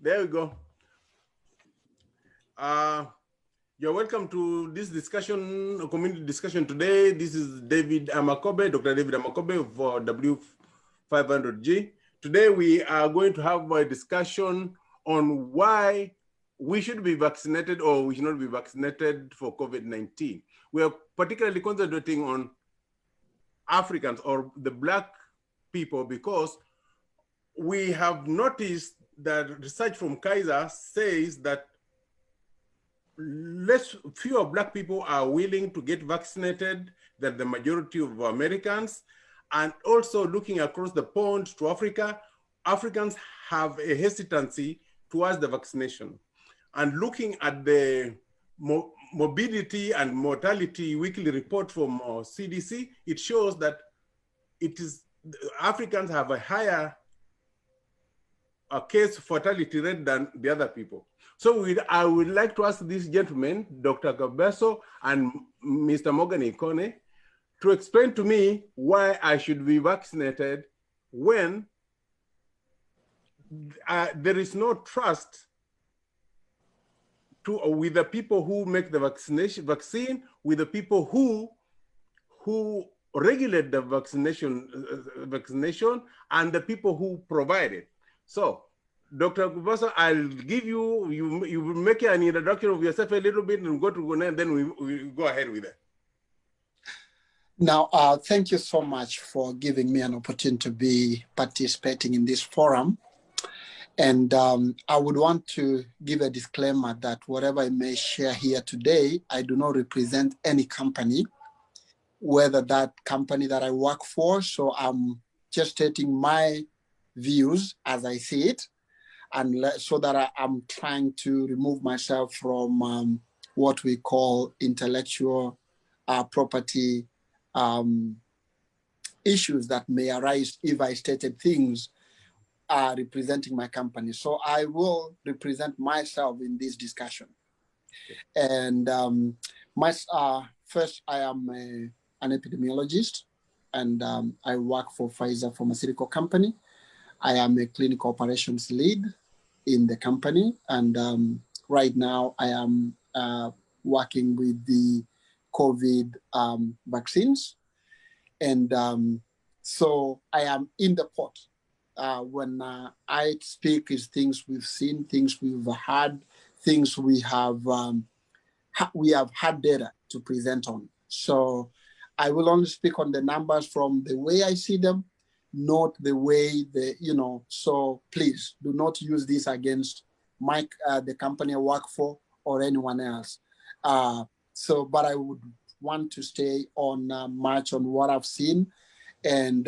There we go. You're welcome to this discussion, a community discussion today. This is David Amakobe, Dr. David Amakobe of W500G. Today we are going to have a discussion on why we should be vaccinated or we should not be vaccinated for COVID-19. We are particularly concentrating on Africans or the Black people because we have noticed that research from Kaiser says that fewer Black people are willing to get vaccinated than the majority of Americans. And also looking across the pond to Africa, Africans have a hesitancy towards the vaccination. And looking at the morbidity and mortality weekly report from CDC, it shows that Africans have a higher case fatality rate than the other people. So I would like to ask these gentlemen, Dr. Kebaso and Mr. Morgan Ikonne, to explain to me why I should be vaccinated when there is no trust with the people who make the vaccine, with the people who regulate the vaccination, and the people who provide it. So, Dr. Kebaso, I'll give you make an introduction of yourself a little bit and go to Ikonne, and then we go ahead with it. Now, thank you so much for giving me an opportunity to be participating in this forum. And I would want to give a disclaimer that whatever I may share here today, I do not represent any company, whether that company that I work for. So I'm just stating my views as I see it, and so that I'm trying to remove myself from what we call intellectual property issues that may arise if I stated things representing my company. So I will represent myself in this discussion. And first, I am an epidemiologist, and I work for Pfizer Pharmaceutical Company. I am a clinical operations lead in the company, and right now I am working with the COVID vaccines. And so I am in the pot. When I speak is things we've seen, things we've heard, things we have had data to present on. So I will only speak on the numbers from the way I see them, not the way so please do not use this against the company I work for or anyone else. But I would want to stay on much on what I've seen and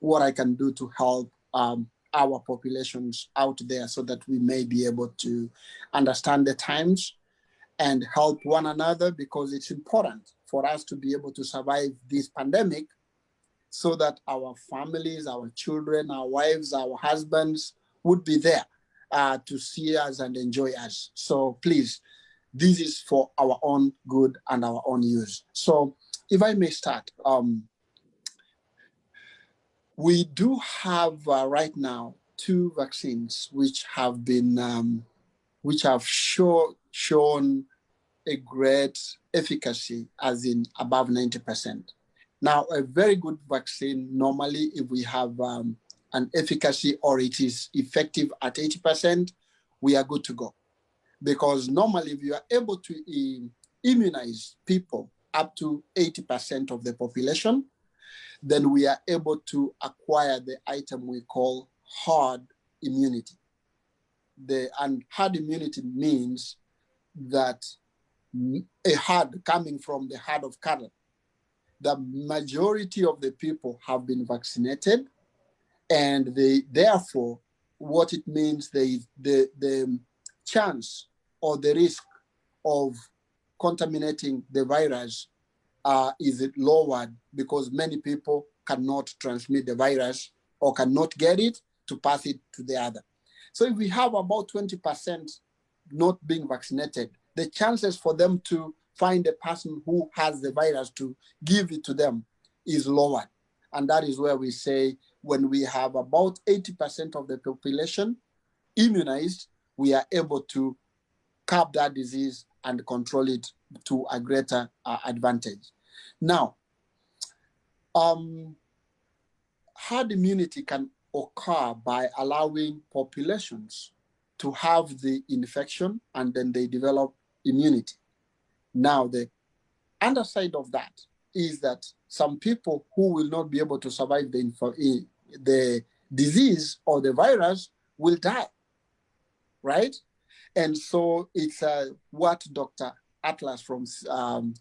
what I can do to help our populations out there so that we may be able to understand the times and help one another, because it's important for us to be able to survive this pandemic so that our families, our children, our wives, our husbands would be there to see us and enjoy us. So please, this is for our own good and our own use. So if I may start, we do have right now 2 vaccines which have been, which have shown a great efficacy, as in above 90%. Now, a very good vaccine, normally, if we have an efficacy or it is effective at 80%, we are good to go. Because normally, if you are able to immunize people up to 80% of the population, then we are able to acquire the item we call herd immunity. And herd immunity means that a herd coming from the herd of cattle, the majority of the people have been vaccinated, and therefore, what it means, the chance or the risk of contaminating the virus is lowered, because many people cannot transmit the virus or cannot get it to pass it to the other. So if we have about 20% not being vaccinated, the chances for them to find a person who has the virus to give it to them is lowered. And that is where we say when we have about 80% of the population immunized, we are able to curb that disease and control it to a greater advantage. Now, herd immunity can occur by allowing populations to have the infection and then they develop immunity. Now, the underside of that is that some people who will not be able to survive the disease or the virus will die, right? And so it's what Dr. Atlas from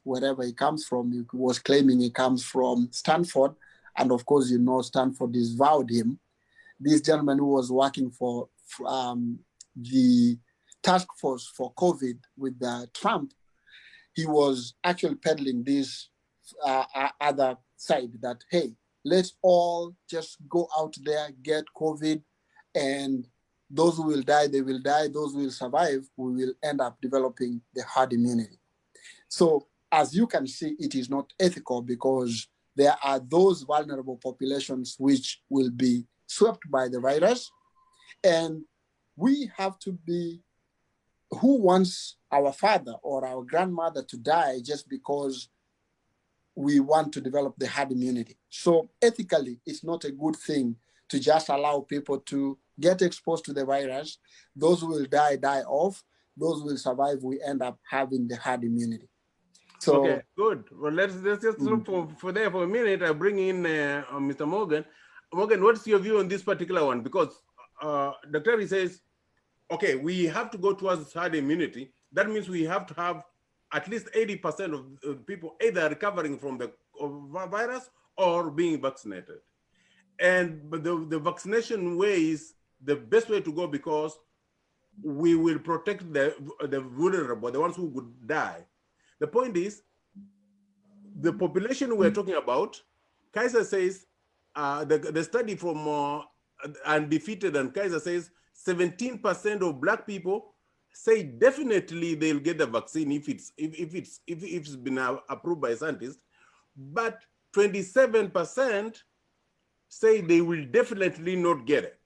wherever he comes from, he was claiming he comes from Stanford. And of course, you know, Stanford disavowed him. This gentleman who was working for the task force for COVID with Trump, he was actually peddling this other side that, hey, let's all just go out there, get COVID, and those who will die, they will die. Those who will survive, we will end up developing the herd immunity. So as you can see, it is not ethical because there are those vulnerable populations which will be swept by the virus. And we have to be, who wants our father or our grandmother to die just because we want to develop the herd immunity? So ethically, it's not a good thing to just allow people to get exposed to the virus. Those who will die, die off. Those who will survive, we end up having the herd immunity. So, okay, good. Well, let's just look for there for a minute. I bring in Mr. Morgan. Morgan, what's your view on this particular one? Because Dr. Terry says, okay, we have to go towards herd immunity. That means we have to have at least 80% of people either recovering from the virus or being vaccinated. But the vaccination way is the best way to go because we will protect the vulnerable, the ones who would die. The point is, the population we're talking about, Kaiser says, the study from Undefeated and Kaiser says 17% of Black people say definitely they'll get the vaccine if it's been approved by scientists, but 27% say they will definitely not get it,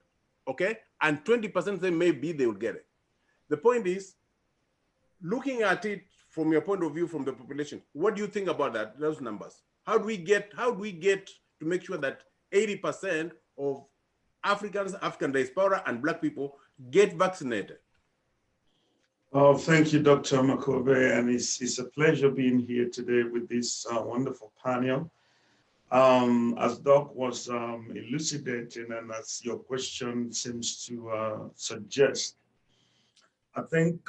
okay? And 20% say maybe they will get it. The point is, looking at it from your point of view from the population, what do you think about that, those numbers? How do we get to make sure that 80% of Africans, African diaspora, and Black people get vaccinated? Oh, thank you, Dr. Amakobe, and it's a pleasure being here today with this wonderful panel. As Doc was elucidating, and as your question seems to suggest, I think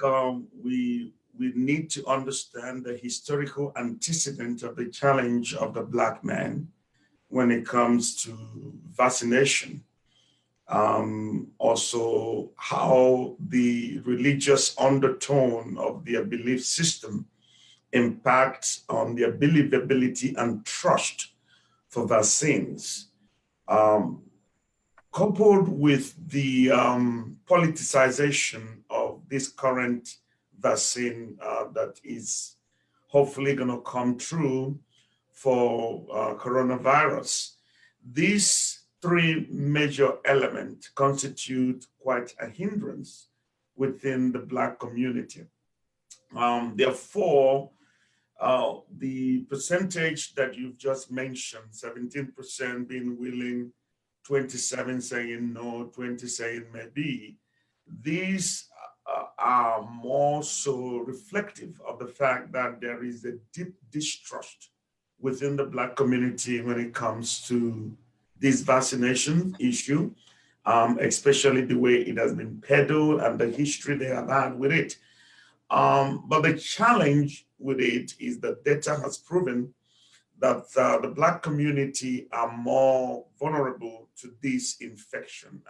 we need to understand the historical antecedent of the challenge of the Black man when it comes to vaccination. Also, how the religious undertone of their belief system impacts on their believability and trust for vaccines. Coupled with the politicization of this current vaccine that is hopefully going to come true for coronavirus, these three major elements constitute quite a hindrance within the Black community. Therefore, the percentage that you've just mentioned, 17% being willing, 27 saying no, 20 saying maybe, these are more so reflective of the fact that there is a deep distrust within the Black community when it comes to this vaccination issue, especially the way it has been peddled and the history they have had with it. But the challenge with it is that data has proven that the Black community are more vulnerable to this infection.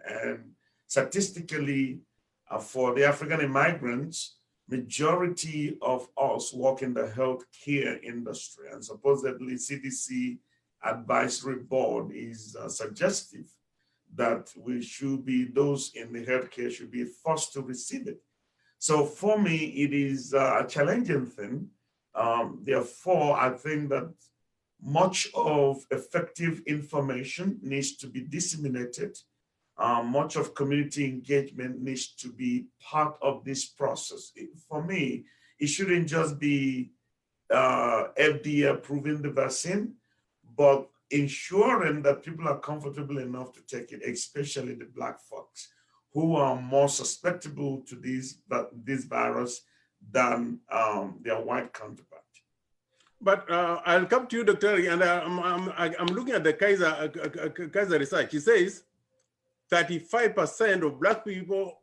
And statistically, for the African immigrants, majority of us work in the healthcare industry, and supposedly CDC advisory board is suggestive that we should be, those in the healthcare should be forced to receive it. So for me, it is a challenging thing. Therefore, I think that much of effective information needs to be disseminated much of community engagement needs to be part of this process. For me, it shouldn't just be FDA approving the vaccine, but ensuring that people are comfortable enough to take it, especially the Black folks, who are more susceptible to this virus than their white counterpart. But I'll come to you, Dr. Ari, and I'm looking at the Kaiser research. It says 35% of Black people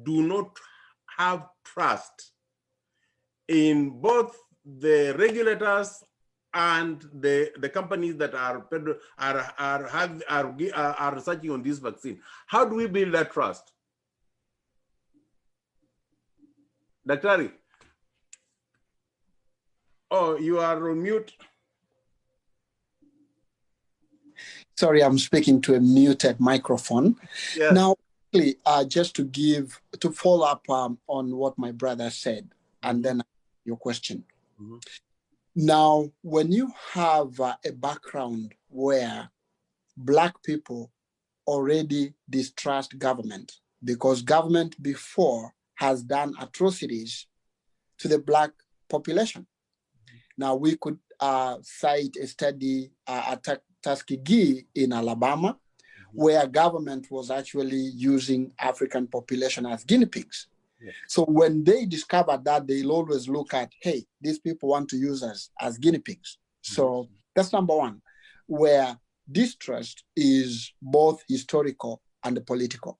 do not have trust in both the regulators and the companies that are researching on this vaccine. How do we build that trust? Dr. Ari? Oh, you are on mute. Sorry, I'm speaking to a muted microphone. Yes. Now, just to follow up on what my brother said, and then your question. Mm-hmm. Now, when you have a background where Black people already distrust government, because government before has done atrocities to the Black population. Now, we could cite a study at Tuskegee in Alabama, where government was actually using African population as guinea pigs. Yeah. So when they discovered that, they'll always look at, hey, these people want to use us as guinea pigs. So that's number one, where distrust is both historical and political.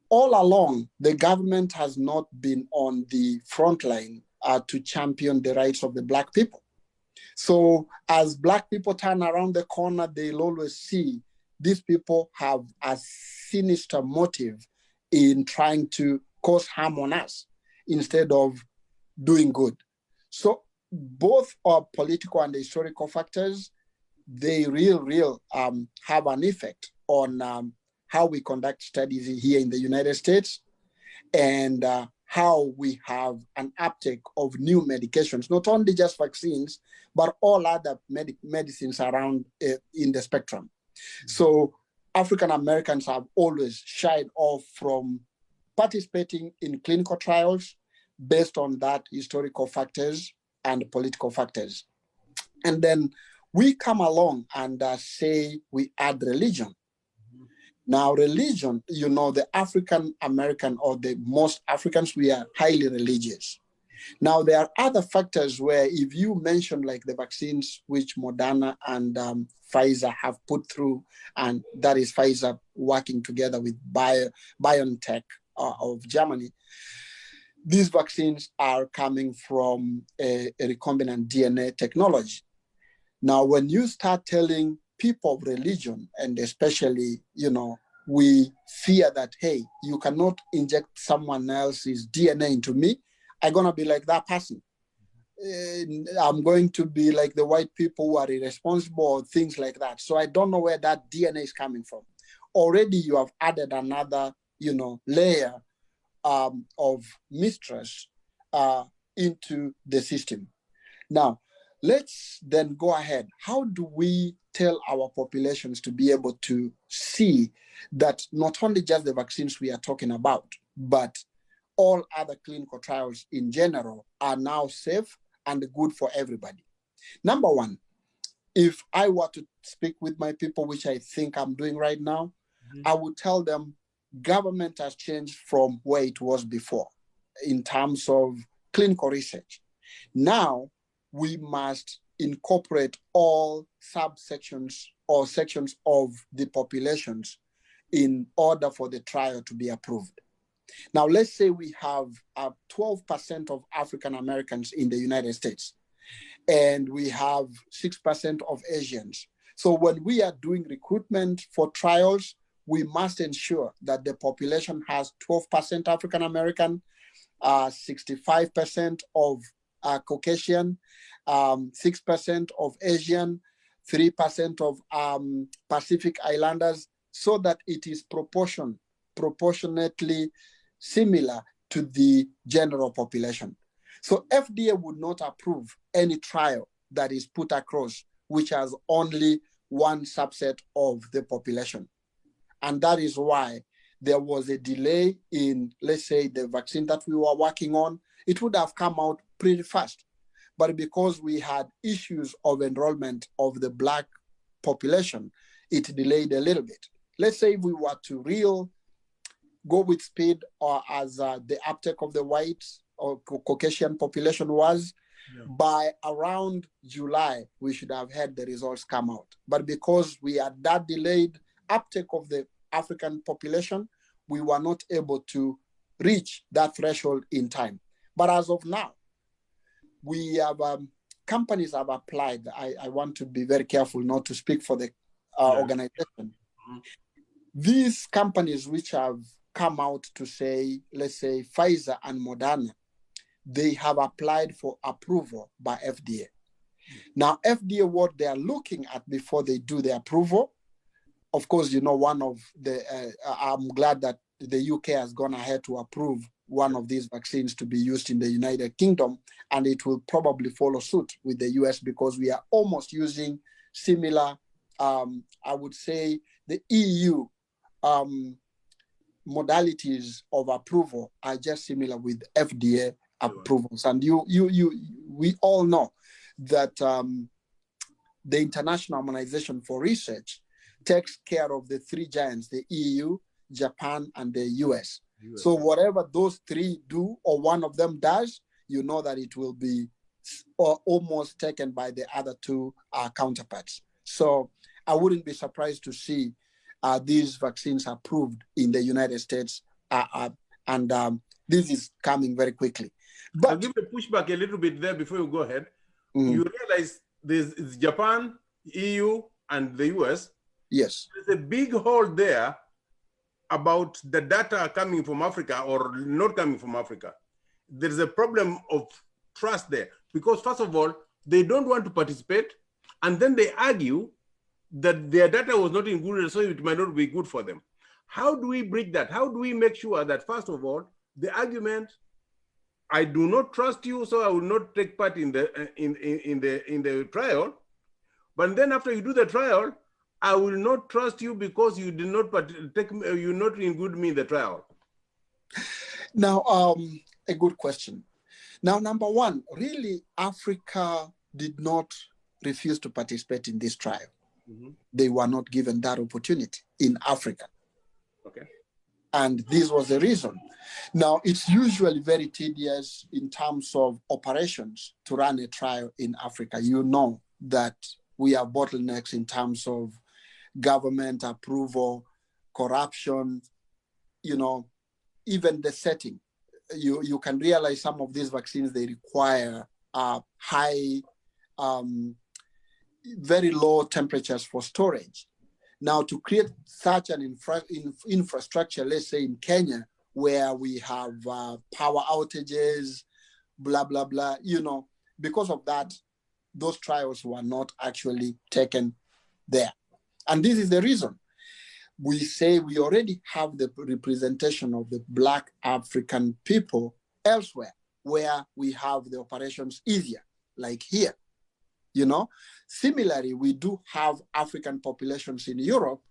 All along, the government has not been on the front line to champion the rights of the Black people. So as Black people turn around the corner, they'll always see these people have a sinister motive in trying to cause harm on us instead of doing good. So both are political and historical factors. They have an effect on how we conduct studies here in the United States and how we have an uptake of new medications, not only just vaccines, but all other medicines around in the spectrum. So African Americans have always shied off from participating in clinical trials based on that historical factors and political factors. And then we come along and say we add religion. Now, religion, you know, the African American or the most Africans, we are highly religious. Now, there are other factors where if you mention like the vaccines which Moderna and Pfizer have put through, and that is Pfizer working together with BioNTech of Germany, these vaccines are coming from a recombinant DNA technology. Now, when you start telling people of religion, and especially, you know, we fear that, hey, you cannot inject someone else's DNA into me, I'm going to be like that person. I'm going to be like the white people who are irresponsible or things like that. So I don't know where that DNA is coming from. Already you have added another, you know, layer of mistrust into the system. Now, let's then go ahead. How do we tell our populations to be able to see that not only just the vaccines we are talking about, but all other clinical trials in general are now safe and good for everybody? Number one, if I were to speak with my people, which I think I'm doing right now, I would tell them government has changed from where it was before in terms of clinical research. Now, we must incorporate all subsections or sections of the populations in order for the trial to be approved. Now, let's say we have 12% of African Americans in the United States, and we have 6% of Asians. So when we are doing recruitment for trials, we must ensure that the population has 12% African American, 65% of Caucasian, 6% of Asian, 3% of Pacific Islanders, so that it is proportionately similar to the general population. So FDA would not approve any trial that is put across which has only one subset of the population. And that is why there was a delay in, let's say, the vaccine that we were working on. It would have come out pretty fast. But because we had issues of enrollment of the Black population, it delayed a little bit. Let's say if we were to go with speed, or as the uptake of the white or Caucasian population was, by around July, we should have had the results come out. But because we had that delayed uptake of the African population, we were not able to reach that threshold in time. But as of now, we have companies have applied. I want to be very careful not to speak for the organization. These companies which have come out to say, let's say Pfizer and Moderna, they have applied for approval by FDA. Now, FDA, what they are looking at before they do the approval, of course, one of the, I'm glad that the UK has gone ahead to approve one of these vaccines to be used in the United Kingdom, and it will probably follow suit with the US because we are almost using similar, I would say, the EU modalities of approval are just similar with FDA approvals. And we all know that the International Organization for Research takes care of the three giants, the EU, Japan, and the US. So whatever those three do, or one of them does, you know that it will be almost taken by the other two counterparts. So I wouldn't be surprised to see these vaccines approved in the United States, and this is coming very quickly. But I'll give a pushback a little bit there before you go ahead. You realize there's Japan, EU, and the US. Yes. There's a big hole there about the data coming from Africa or not coming from Africa. There's a problem of trust there because, first of all, they don't want to participate, and then they argue that their data was not included, so it might not be good for them. How do we bridge that? How do we make sure that, first of all, the argument, I do not trust you, so I will not take part in the trial, but then after you do the trial, I will not trust you because you did not you not include me in the trial? Now, a good question. Now, number one, really, Africa did not refuse to participate in this trial. They were not given that opportunity in Africa. Okay. And this was the reason. Now, it's usually very tedious in terms of operations to run a trial in Africa. You know that we have bottlenecks in terms of government approval, corruption, even the setting. You can realize some of these vaccines, they require high, very low temperatures for storage. Now, to create such an infrastructure, let's say in Kenya, where we have power outages, blah, blah, blah, because of that, those trials were not actually taken there. And this is the reason. We say we already have the representation of the Black African people elsewhere, where we have the operations easier, like here. Similarly, we do have African populations in Europe,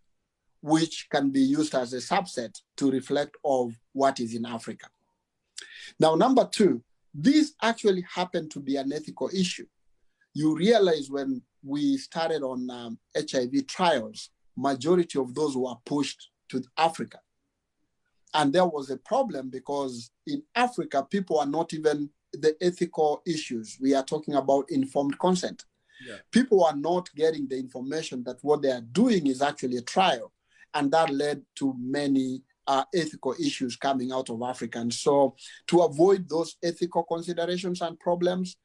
which can be used as a subset to reflect of what is in Africa. Now, number two, this actually happened to be an ethical issue. You realize when we started on HIV trials, majority of those were pushed to Africa. And there was a problem because in Africa, people are not even the ethical issues. We are talking about informed consent. Yeah. People are not getting the information that what they are doing is actually a trial. And that led to many ethical issues coming out of Africa. And so to avoid those ethical considerations and problems,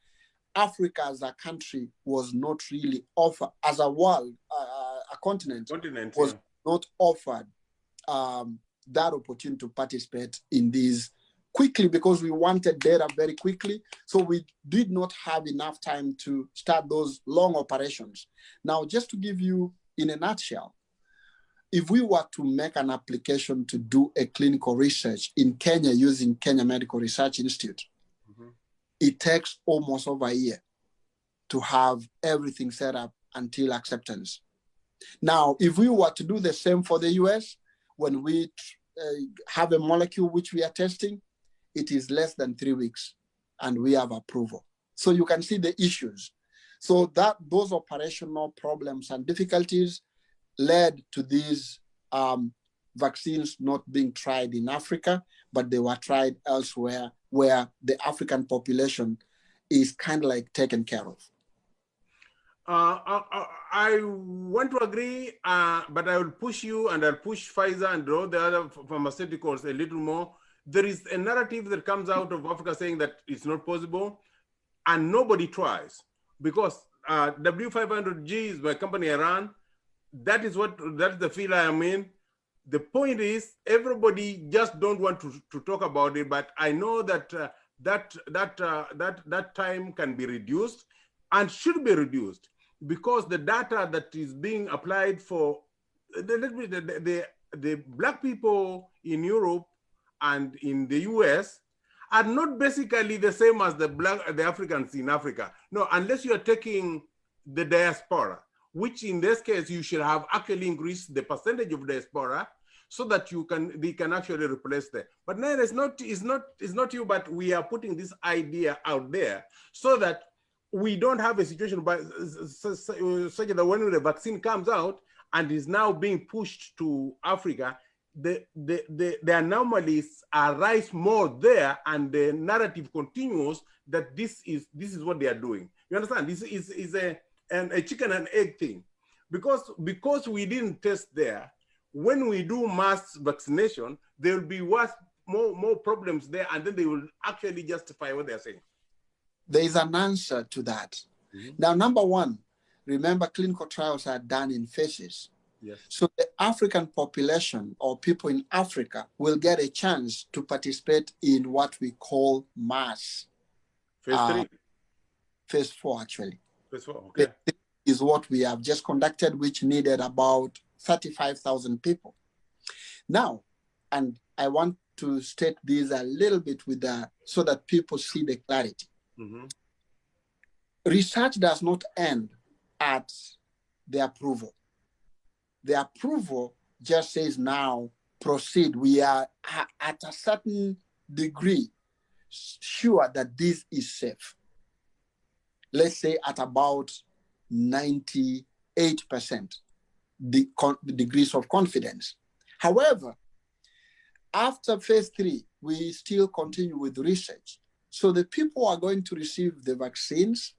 Africa as a country was not really offered, as a world, a continent was not offered that opportunity to participate in these quickly because we wanted data very quickly. So we did not have enough time to start those long operations. Now, just to give you in a nutshell, if we were to make an application to do a clinical research in Kenya using Kenya Medical Research Institute, it takes almost over a year to have everything set up until acceptance. Now, if we were to do the same for the US, when we have a molecule which we are testing, it is less than 3 weeks and we have approval. So you can see the issues. So those operational problems and difficulties led to these vaccines not being tried in Africa, but they were tried elsewhere where the African population is kind of like taken care of. I want to agree, but I will push you and I'll push Pfizer and all the other pharmaceuticals a little more. There is a narrative that comes out of Africa saying that it's not possible, and nobody tries, because W500G is my company I run. That's the field I am in. The point is, everybody just don't want to talk about it, but I know that that time can be reduced and should be reduced, because the data that is being applied for the Black people in Europe and in the US are not basically the same as the Africans in Africa. No, unless you are taking the diaspora, which in this case you should have actually increased the percentage of diaspora so that they can actually replace them. But no, it's not you, but we are putting this idea out there so that we don't have a situation such that when the vaccine comes out and is now being pushed to Africa, the anomalies arise more there, and the narrative continues that this is what they are doing. You understand? This is a chicken and egg thing, because we didn't test there. When we do mass vaccination, there will be more problems there, and then they will actually justify what they are saying. There is an answer to that. Mm-hmm. Now, number one, remember clinical trials are done in phases. Yes. So the African population or people in Africa will get a chance to participate in what we call mass. Phase 3? Phase 4, actually. Phase 4, okay. Phase 3 is what we have just conducted, which needed about 35,000 people. Now, and I want to state this a little bit so that people see the clarity. Mm-hmm. Research does not end at the approval. The approval just says now proceed. We are at a certain degree sure that this is safe. Let's say at about 98% the degrees of confidence. However, after phase 3, we still continue with research. So the people are going to receive the vaccines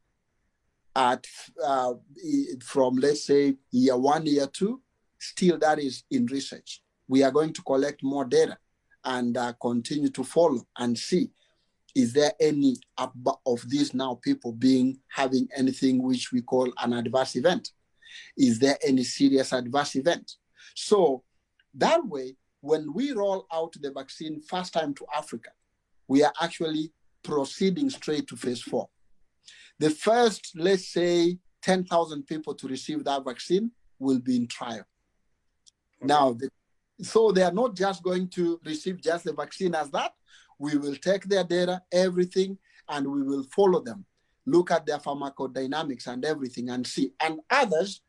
from, let's say, year 1, year 2, still that is in research. We are going to collect more data and continue to follow and see, is there any of these now people having anything which we call an adverse event? Is there any serious adverse event? So that way, when we roll out the vaccine first time to Africa, we are actually proceeding straight to phase 4. The first, let's say, 10,000 people to receive that vaccine will be in trial. Okay. Now, so they are not just going to receive just the vaccine as that. We will take their data, everything, and we will follow them, look at their pharmacodynamics and everything and see. And others,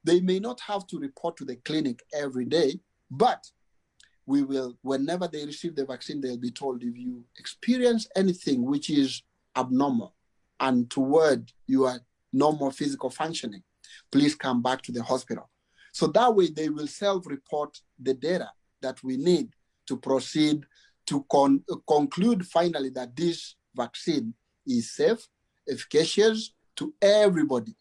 they may not have to report to the clinic every day, but we will, whenever they receive the vaccine, they'll be told, if you experience anything which is abnormal and toward your normal physical functioning, please come back to the hospital. So that way they will self-report the data that we need to proceed to conclude finally that this vaccine is safe, efficacious to everybody,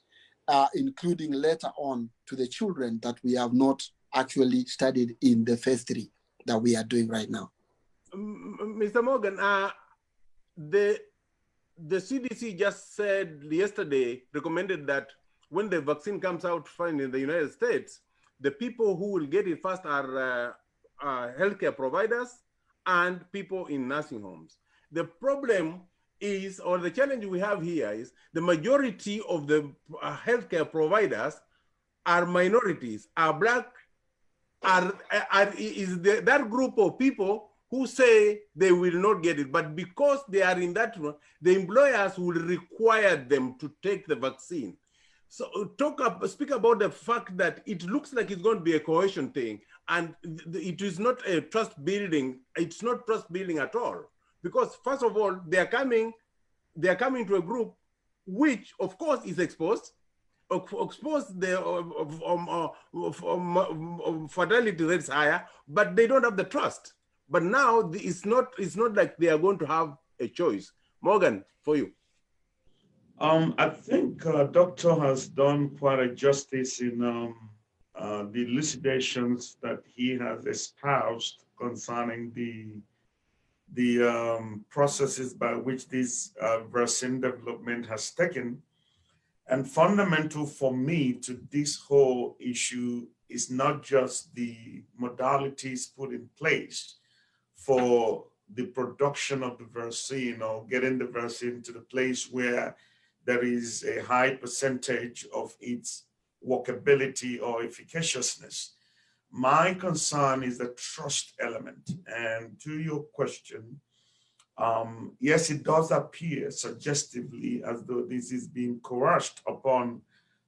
including later on to the children that we have not actually studied in the phase 3 that we are doing right now. Mr. Morgan, the CDC just said yesterday, recommended that when the vaccine comes out fine in the United States, the people who will get it first are healthcare providers and people in nursing homes. The problem is, or the challenge we have here is, the majority of the healthcare providers are minorities, are Black, that group of people who say they will not get it, but because they are in that one, the employers will require them to take the vaccine. So speak about the fact that it looks like it's going to be a coercion thing, And it is not a trust building. It's not trust building at all. Because first of all, they are coming to a group which, of course, is exposed. The fatality rates higher, but they don't have the trust. But now it's not like they are going to have a choice. Morgan, for you. I think Doctor has done quite a justice in the elucidations that he has espoused concerning the processes by which this vaccine development has taken. And fundamental for me to this whole issue is not just the modalities put in place for the production of the vaccine or getting the vaccine to the place where there is a high percentage of its workability or efficaciousness. My concern is the trust element. And to your question, yes, it does appear suggestively as though this is being coerced upon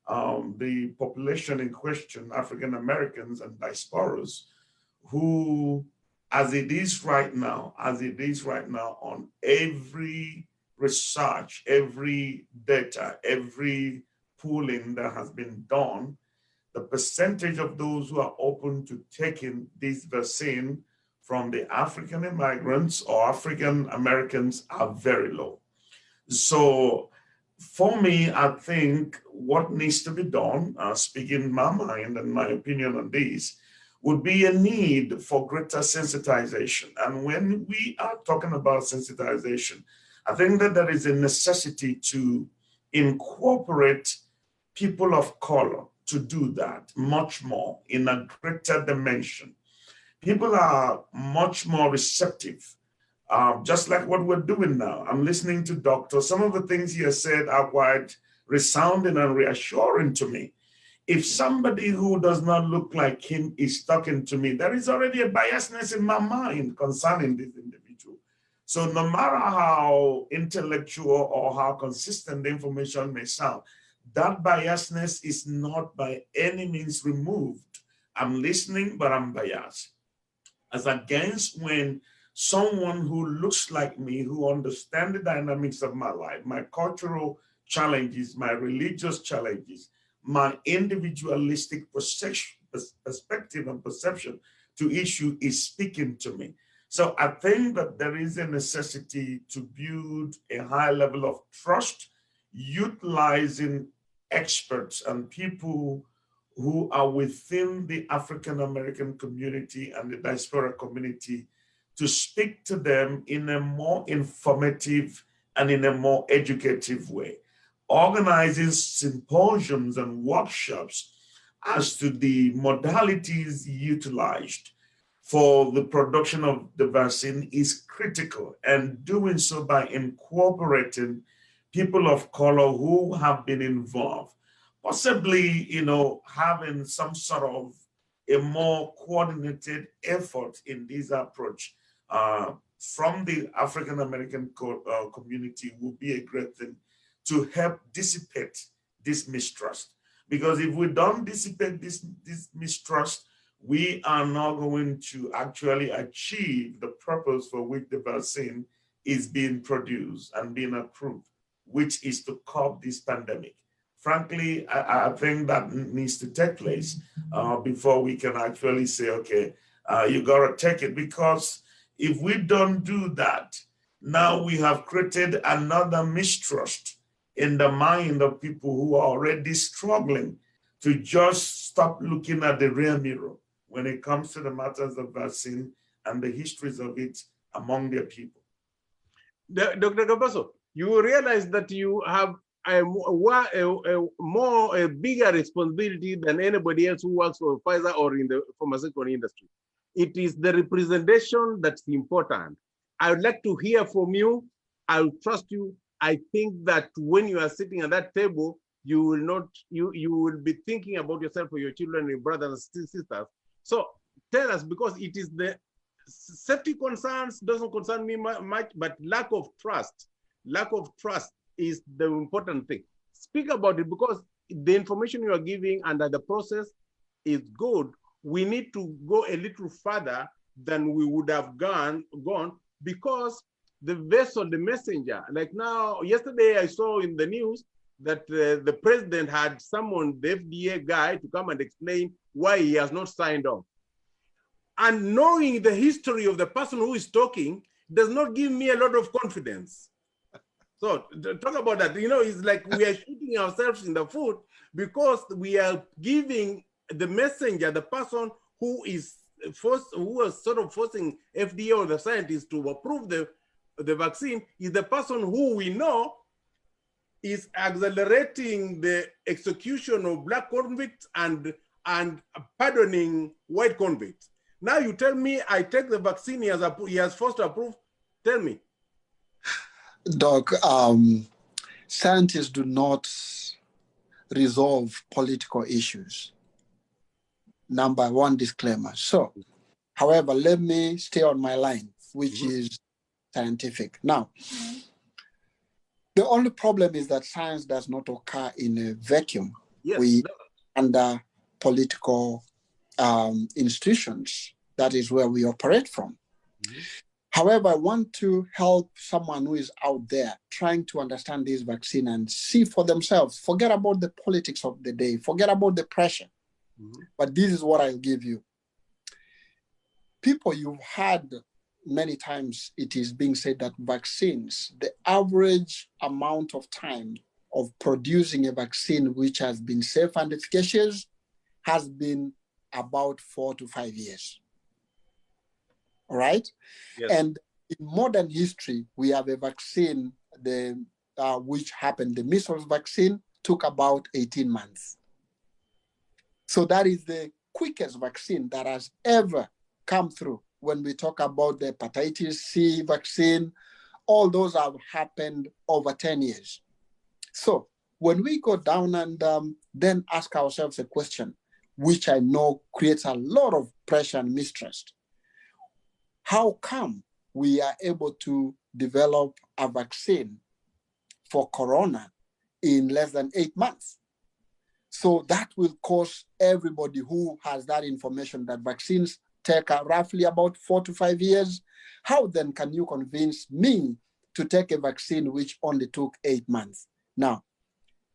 the population in question, African Americans and diasporas, who, as it is right now, on every research, every data, every pooling that has been done, the percentage of those who are open to taking this vaccine from the African immigrants or African Americans are very low. So for me, I think what needs to be done, speaking my mind and my opinion on this, would be a need for greater sensitization. And when we are talking about sensitization, I think that there is a necessity to incorporate people of color to do that much more in a greater dimension. People are much more receptive, just like what we're doing now. I'm listening to Doctor. Some of the things he has said are quite resounding and reassuring to me. If somebody who does not look like him is talking to me, there is already a biasness in my mind concerning this individual. So no matter how intellectual or how consistent the information may sound, that biasness is not by any means removed. I'm listening, but I'm biased. As against when someone who looks like me, who understands the dynamics of my life, my cultural challenges, my religious challenges, my individualistic perspective and perception to issue is speaking to me. So I think that there is a necessity to build a high level of trust, utilizing experts and people who are within the African American community and the diaspora community to speak to them in a more informative and in a more educative way. Organizing symposiums and workshops as to the modalities utilized for the production of the vaccine is critical, and doing so by incorporating people of color who have been involved, possibly, having some sort of a more coordinated effort in this approach from the African American community would be a great thing to help dissipate this mistrust. Because if we don't dissipate this mistrust, we are not going to actually achieve the purpose for which the vaccine is being produced and being approved, which is to curb this pandemic. Frankly, I think that needs to take place before we can actually say, okay, you gotta take it. Because if we don't do that, now we have created another mistrust in the mind of people who are already struggling to just stop looking at the rear mirror when it comes to the matters of vaccine and the histories of it among their people. Dr. Kebaso, you realize that you have a bigger responsibility than anybody else who works for Pfizer or in the pharmaceutical industry. It is the representation that's important. I would like to hear from you. I will trust you. I think that when you are sitting at that table, you will be thinking about yourself or your children, your brothers and sisters. So tell us, because it is the safety concerns doesn't concern me much, but lack of trust is the important thing. Speak about it, because the information you are giving under the process is good, we need to go a little further than we would have gone because the vessel, the messenger, like now, yesterday I saw in the news that the president had summoned the FDA guy to come and explain why he has not signed off. And knowing the history of the person who is talking does not give me a lot of confidence. So talk about that. You know, it's like we are shooting ourselves in the foot because we are giving the messenger, the person who is sort of forcing FDA or the scientists to approve the vaccine, is the person who we know is accelerating the execution of black convicts and pardoning white convicts. Now you tell me I take the vaccine he has forced to approve. Tell me. Doc, scientists do not resolve political issues. Number one disclaimer. So, however, let me stay on my line, which is scientific. Now, the only problem is that science does not occur in a vacuum. Yes. Under political institutions, that is where we operate from. However, I want to help someone who is out there trying to understand this vaccine and see for themselves. Forget about the politics of the day. Forget about the pressure. But this is what I'll give you. People, you've heard many times it is being said that vaccines, the average amount of time of producing a vaccine which has been safe and efficacious has been about 4 to 5 years. All right? Yes. And in modern history, we have a vaccine, which happened, the measles vaccine took about 18 months. So that is the quickest vaccine that has ever come through. When we talk about the hepatitis C vaccine, all those have happened over 10 years. So when we go down and then ask ourselves a question, which I know creates a lot of pressure and mistrust, how come we are able to develop a vaccine for corona in less than 8 months? So that will cause everybody who has that information that vaccines take roughly about 4 to 5 years. How then can you convince me to take a vaccine which only took 8 months? Now,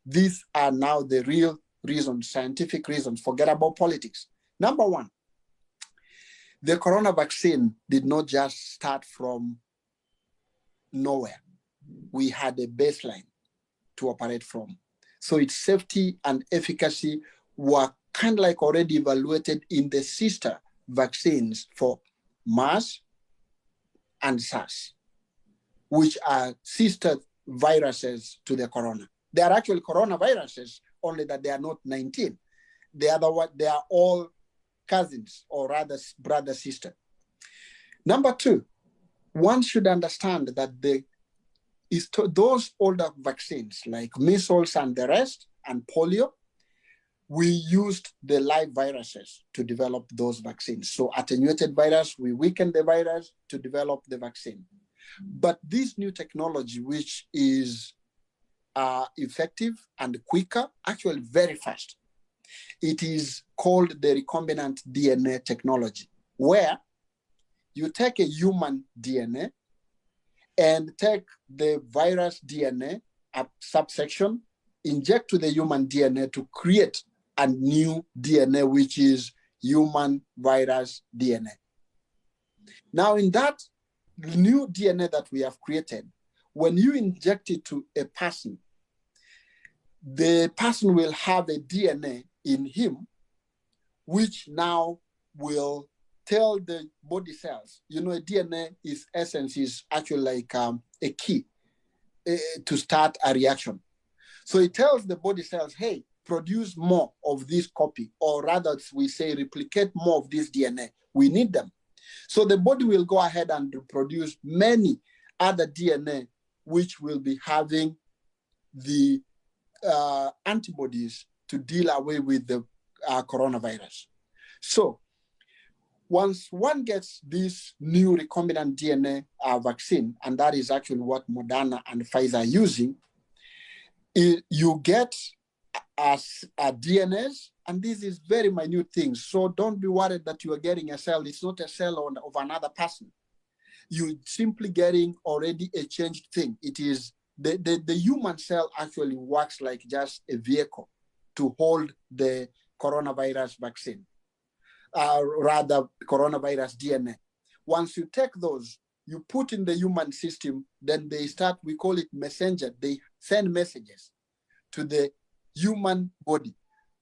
these are now the real reasons, scientific reasons. Forget about politics. Number one, the corona vaccine did not just start from nowhere. We had a baseline to operate from. So its safety and efficacy were kind of like already evaluated in the sister vaccines for MERS and SARS, which are sister viruses to the corona. They are actually coronaviruses, only that they are not 19. The other one, they are all cousins, or rather brother, sister. Number two, one should understand that those older vaccines like measles and the rest and polio, we used the live viruses to develop those vaccines. So attenuated virus, we weakened the virus to develop the vaccine. But this new technology, which is effective and quicker, actually very fast, it is called the recombinant DNA technology, where you take a human DNA and take the virus DNA, a subsection, inject to the human DNA to create a new DNA, which is human virus DNA. Now, in that new DNA that we have created, when you inject it to a person, the person will have a DNA in him, which now will tell the body cells, you know, a DNA is essence is actually like a key to start a reaction. So it tells the body cells, hey, produce more of this copy, or rather we say replicate more of this DNA. We need them. So the body will go ahead and produce many other DNA, which will be having the antibodies to deal away with the coronavirus. So once one gets this new recombinant DNA vaccine, and that is actually what Moderna and Pfizer are using, you get DNAs and this is very minute things. So don't be worried that you are getting a cell. It's not a cell of another person. You're simply getting already a changed thing. It is the human cell actually works like just a vehicle to hold the coronavirus vaccine, rather coronavirus DNA. Once you take those, you put in the human system, then they start, we call it messenger. They send messages to the human body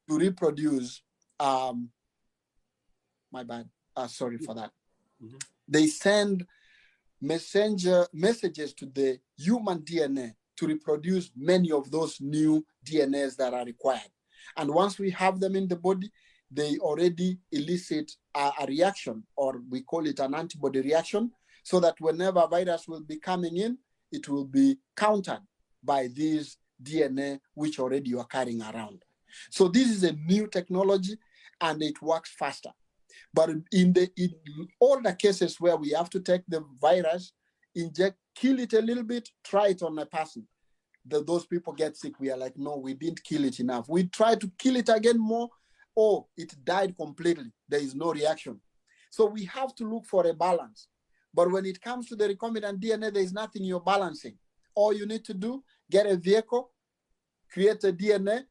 to reproduce. My bad. Sorry for that. Mm-hmm. They send messages to the human DNA to reproduce many of those new DNAs that are required. And once we have them in the body, they already elicit a reaction, or we call it an antibody reaction, so that whenever a virus will be coming in, it will be countered by these DNA which already you are carrying around. So this is a new technology and it works faster. But in all the cases where we have to take the virus, inject, kill it a little bit, try it on a person, those people get sick. We are like, no, we didn't kill it enough. We try to kill it again more. Oh, it died completely. There is no reaction. So we have to look for a balance. But when it comes to the recombinant DNA, there is nothing you're balancing. All you need to do, get a vehicle, create a DNA,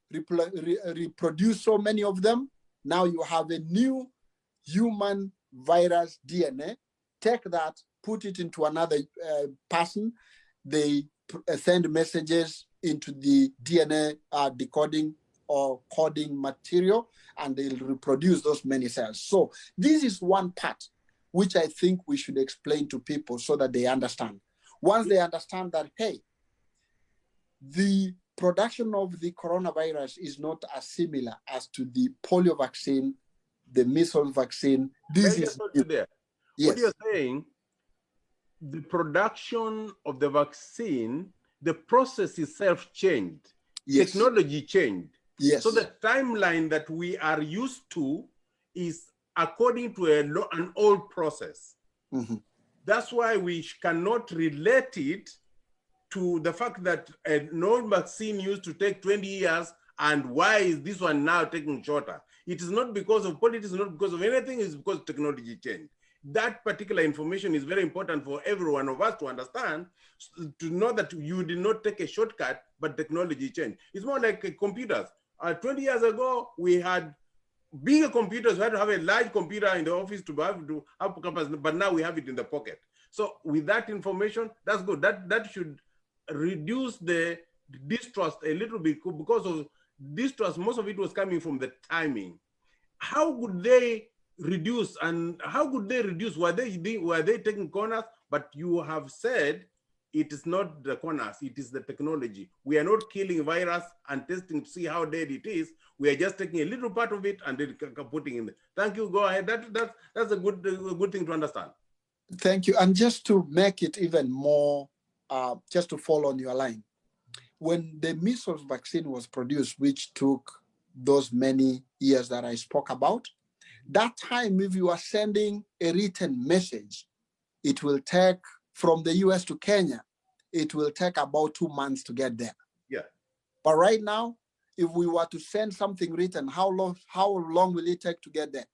reproduce so many of them. Now you have a new human virus DNA. Take that, put it into another person. They send messages into the DNA decoding or coding material, and they'll reproduce those many cells. So this is one part which I think we should explain to people so that they understand. Once they understand that, hey, the production of the coronavirus is not as similar as to the polio vaccine, the measles vaccine. This is there. Yes. What you're saying, the production of the vaccine, the process itself changed. Yes. Technology changed. Yes. So the timeline that we are used to is according to an old process. Mm-hmm. That's why we cannot relate it to the fact that an old vaccine used to take 20 years, and why is this one now taking shorter? It is not because of politics, not because of anything, it's because technology changed. That particular information is very important for every one of us to understand, to know that you did not take a shortcut, but technology changed. It's more like computers. 20 years ago, we had bigger computers. We had to have a large computer in the office to have capacity, but now we have it in the pocket. So with that information, that's good. That should reduce the distrust a little bit, because of distrust, most of it was coming from the timing. How could they reduce, and how could they reduce? Were they taking corners? But you have said it is not the corners, it is the technology. We are not killing virus and testing to see how dead it is. We are just taking a little part of it and then putting in there. Thank you. Go ahead. That's a good thing to understand. Thank you. And just to make it even more, just to follow on your line, when the measles vaccine was produced, which took those many years that I spoke about, that time, if you are sending a written message, it will take, from the US to Kenya, it will take about 2 months to get there. Yeah. But right now, if we were to send something written, how long will it take to get there?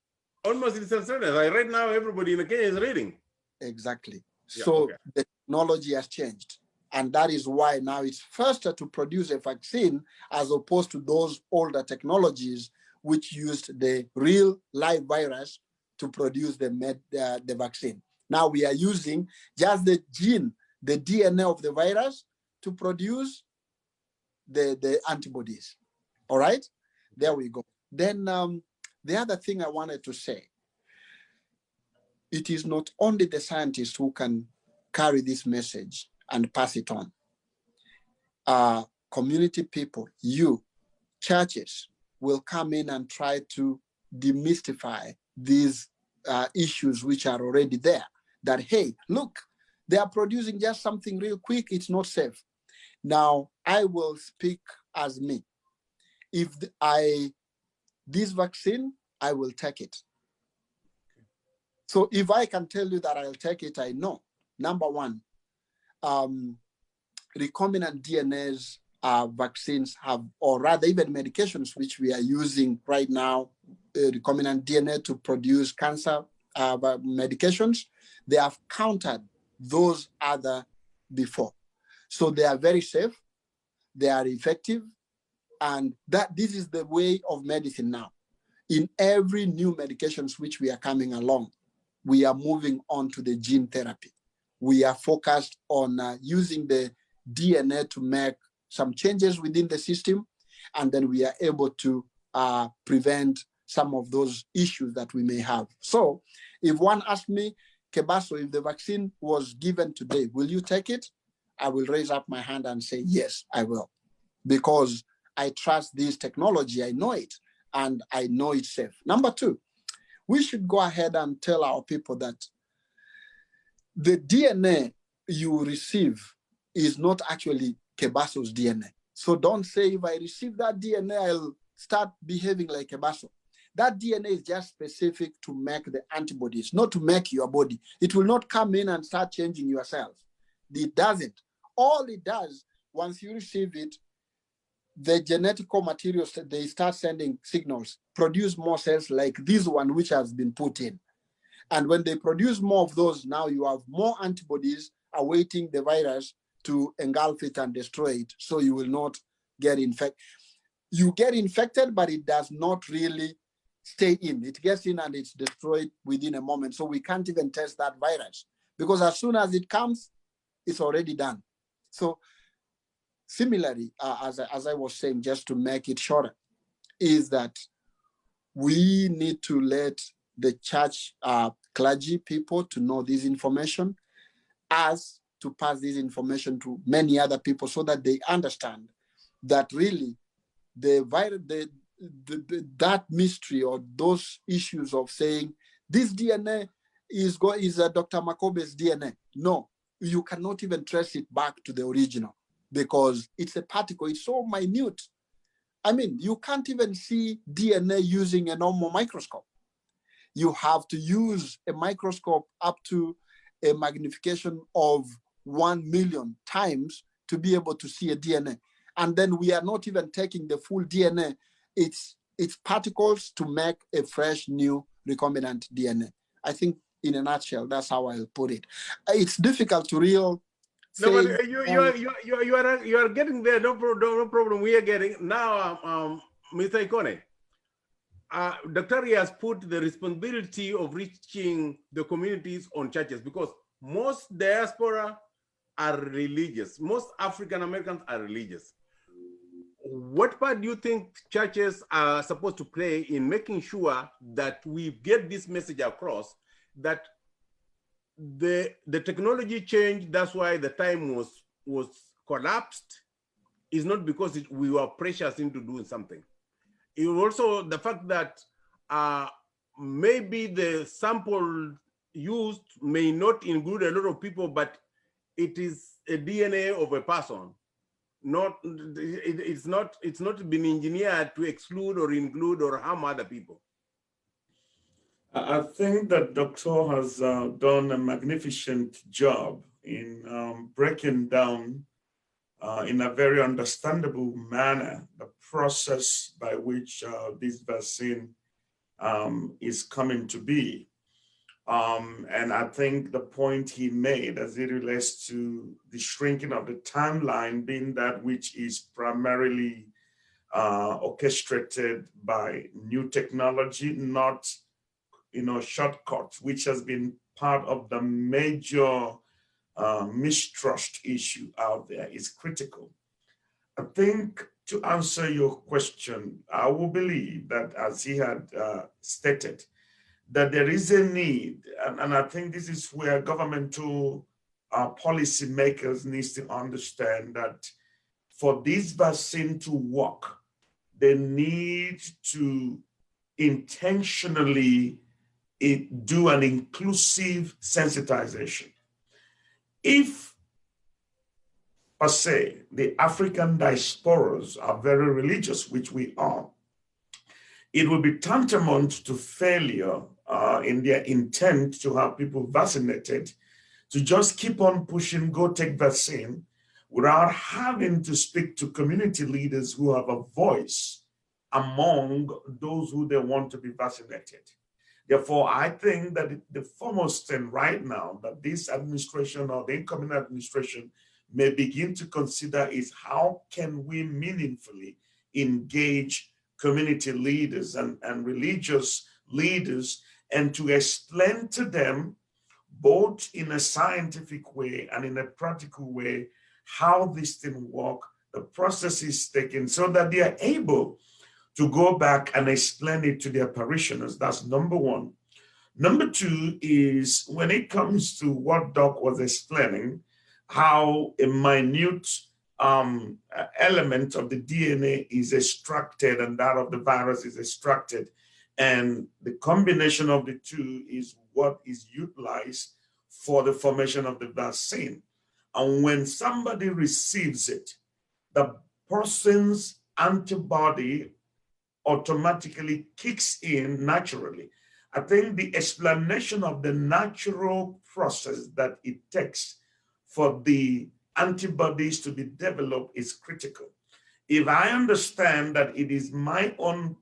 Almost instantaneous. Like right now, everybody in Kenya is reading. Exactly. Yeah, so okay. The technology has changed. And that is why now it's faster to produce a vaccine as opposed to those older technologies which used the real live virus to produce the vaccine. Now we are using just the gene, the DNA of the virus to produce the antibodies. All right, there we go. Then the other thing I wanted to say, it is not only the scientists who can carry this message and pass it on. Community people, you, churches will come in and try to demystify these issues which are already there. That, hey, look, they are producing just something real quick, it's not safe. Now, I will speak as me. If this vaccine, I will take it. So if I can tell you that I'll take it, I know, number one, recombinant DNAs vaccines have, or rather even medications which we are using right now, recombinant DNA to produce cancer medications, they have countered those other before. So they are very safe, they are effective, and that this is the way of medicine now. In every new medications which we are coming along, we are moving on to the gene therapy. We are focused on using the DNA to make some changes within the system, and then we are able to prevent some of those issues that we may have. So if one asks me, Kebaso, if the vaccine was given today, will you take it? I will raise up my hand and say, yes, I will. Because I trust this technology, I know it, and I know it's safe. Number two, we should go ahead and tell our people that the DNA you receive is not actually Kebaso's DNA. So don't say, if I receive that DNA, I'll start behaving like Kebaso. That DNA is just specific to make the antibodies, not to make your body. It will not come in and start changing your cells. It doesn't. All it does, once you receive it, the genetical materials, they start sending signals, produce more cells like this one, which has been put in. And when they produce more of those, now you have more antibodies awaiting the virus to engulf it and destroy it, so you will not get infected. You get infected, but it does not really stay in. It gets in and it's destroyed within a moment. So we can't even test that virus, because as soon as it comes, it's already done. So similarly, as I was saying, just to make it shorter, is that we need to let the church clergy people to know this information, as to pass this information to many other people, so that they understand that really the virus, that mystery or those issues of saying this DNA is Dr. Amakobe's DNA. No, you cannot even trace it back to the original, because it's a particle. It's so minute. I mean, you can't even see DNA using a normal microscope. You have to use a microscope up to a magnification of 1 million times to be able to see a DNA. And then we are not even taking the full DNA. It's particles to make a fresh, new recombinant DNA. I think in a nutshell, that's how I'll put it. It's difficult to real. No, but you are getting there. No problem. We are getting now, Mr. Ikonne. Dr. has put the responsibility of reaching the communities on churches, because most diaspora are religious. Most African Americans are religious. What part do you think churches are supposed to play in making sure that we get this message across, that the technology change, that's why the time was collapsed, is not because we were pressured into doing something. It was also the fact that maybe the sample used may not include a lot of people, but it is a DNA of a person. It's not been engineered to exclude or include or harm other people. I think that Doctor has done a magnificent job in breaking down in a very understandable manner the process by which this vaccine is coming to be. And I think the point he made as it relates to the shrinking of the timeline being that which is primarily orchestrated by new technology, not shortcuts, which has been part of the major mistrust issue out there, is critical. I think to answer your question, I will believe that, as he had stated, that there is a need, and I think this is where governmental policy makers needs to understand that for this vaccine to work, they need to intentionally do an inclusive sensitization. If, per se, the African diasporas are very religious, which we are, it will be tantamount to failure in their intent to have people vaccinated, to just keep on pushing, go take vaccine, without having to speak to community leaders who have a voice among those who they want to be vaccinated. Therefore, I think that the foremost thing right now that this administration or the incoming administration may begin to consider is how can we meaningfully engage community leaders and religious leaders, and to explain to them, both in a scientific way and in a practical way, how this thing works, the process is taken, so that they are able to go back and explain it to their parishioners. That's number one. Number two is when it comes to what Doc was explaining, how a minute element of the DNA is extracted and that of the virus is extracted. And the combination of the two is what is utilized for the formation of the vaccine. And when somebody receives it, the person's antibody automatically kicks in naturally. I think the explanation of the natural process that it takes for the antibodies to be developed is critical. If I understand that it is my own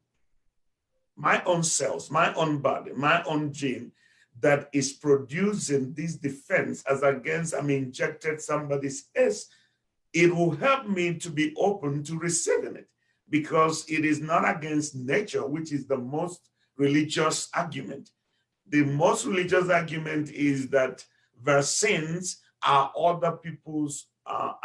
cells, my own body, my own gene that is producing this defense as against I'm injected somebody's S, it will help me to be open to receiving it, because it is not against nature, which is the most religious argument. The most religious argument is that vaccines are other people's